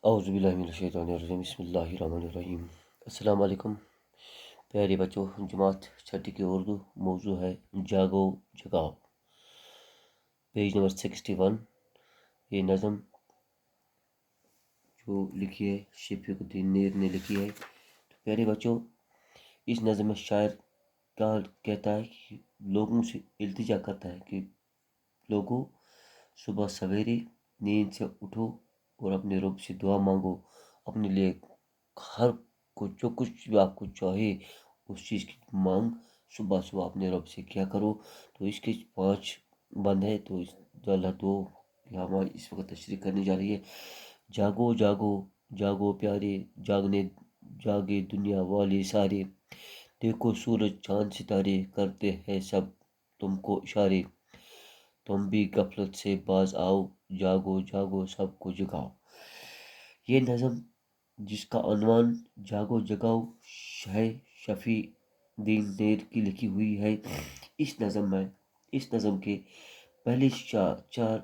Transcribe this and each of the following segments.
اعوذ باللہ من الشیطان الرجیم، بسم اللہ الرحمن الرحیم۔ السلام علیکم پیارے بچوں، جماعت چھٹی کی اردو موضوع ہے جاگو جگاؤ، پیج نمبر 61۔ یہ نظم جو لکھی ہے شفیق الدین نیر نے لکھی ہے۔ تو پیارے بچوں، اس نظم میں شاعر کیا کہتا ہے کہ لوگوں سے التجا کرتا ہے کہ لوگوں صبح سویرے نیند سے اٹھو اور اپنے رب سے دعا مانگو، اپنے لیے ہر جو کچھ بھی آپ کو چاہے اس چیز کی مانگ صبح اپنے رب سے کیا کرو۔ تو اس کے 5 بند ہے، تو اللہ دو ہماری اس وقت تشریح کرنے جا رہی ہے۔ جاگو جاگو جاگو پیارے، جاگے دنیا والے سارے، دیکھو سورج چاند ستارے کرتے ہیں سب تم کو اشارے، تم بھی غفلت سے باز آؤ، جاگو جاگو سب کو جگاؤ۔ یہ نظم جس کا عنوان جاگو جگاؤ ہے، شفیع الدین نیر کی لکھی ہوئی ہے۔ اس نظم کے پہلے چار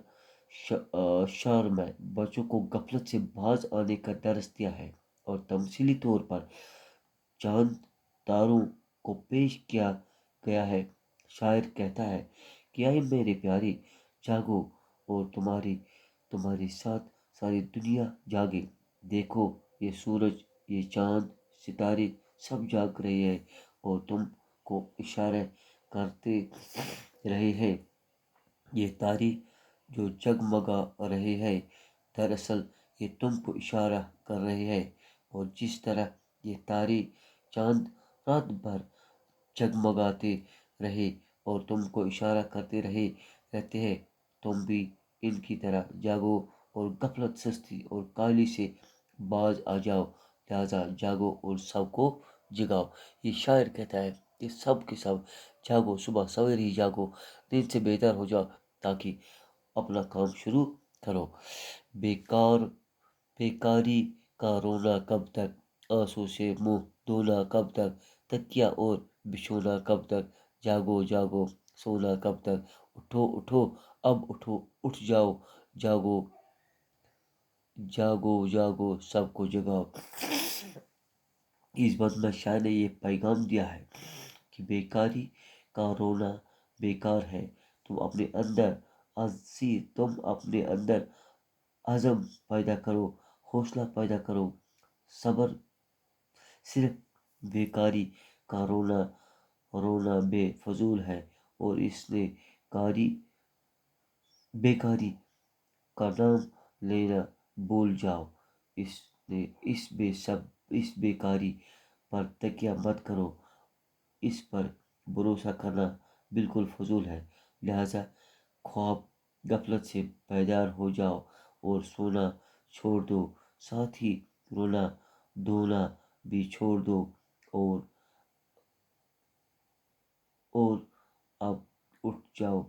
شعر میں بچوں کو غفلت سے باز آنے کا درس دیا ہے اور تمثیلی طور پر چاند تاروں کو پیش کیا گیا ہے۔ شاعر کہتا ہے کہ اے میرے پیارے، جاگو اور تمہارے ساتھ ساری دنیا جاگے، دیکھو یہ سورج، یہ چاند، ستارے سب جاگ رہے ہیں اور تم کو اشارہ کرتے رہے ہیں۔ یہ تارے جو جگمگا رہے ہیں دراصل یہ تم کو اشارہ کر رہے ہیں، اور جس طرح یہ تارے چاند رات بھر جگمگاتے رہے اور تم کو اشارہ کرتے رہتے ہیں، تم بھی ان کی طرح جاگو اور غفلت، سستی اور کالی سے باز آ جاؤ، لہذا جاگو اور سب کو جگاؤ۔ یہ شاعر کہتا ہے کہ سب کے سب جاگو، صبح سویرے ہی جاگو، نیند سے بیدار ہو جاؤ تاکہ اپنا کام شروع کرو۔ بیکاری کا رونا کب تک، آنسو سے منہ دھونا کب تک، تکیا اور بچھونا کب تک، جاگو جاگو سونا کب تک، اٹھو اٹھو اب اٹھو، اٹھ جاؤ، جاگو جاگو جاگو سب کو جگاؤ۔ اس بند میں شاعر نے یہ پیغام دیا ہے کہ بیکاری کا رونا بیکار ہے، تم اپنے اندر عزم پیدا کرو، حوصلہ پیدا کرو، صبر۔ صرف بیکاری کا رونا بے فضول ہے، اور بیکاری کا نام لینا بھول جاؤ، اس بیکاری پر تکیہ مت کرو، اس پر بھروسہ کرنا بالکل فضول ہے، لہذا خواب غفلت سے بیدار ہو جاؤ اور سونا چھوڑ دو، ساتھ ہی رونا دھونا بھی چھوڑ دو، اور اب اٹھ جاؤ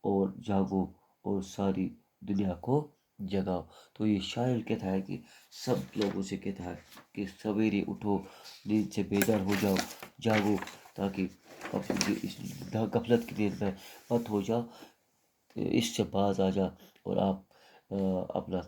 اور جاگو اور ساری دنیا کو جگاؤ۔ تو یہ شاعر کہتا ہے کہ سب لوگوں سے کہتا ہے کہ سویرے اٹھو، نیند سے بیدار ہو جاؤ، جاگو تاکہ اس غفلت کی نیند میں مت ہو جاؤ، اس سے باز آ جا اور آپ اپنا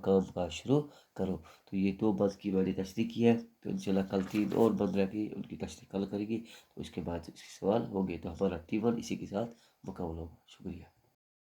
کام کاج شروع کرو۔ تو یہ 2 بند کی میں نے تشریح کی ہے، تو انشاءاللہ کل 3 اور بند رہ گئی، ان کی تشریح کل کرے گی، تو اس کے بعد اس کے سوال ہوں گے، تو ہمارا T1 اسی کے ساتھ مکمل ہوگا۔ شکریہ۔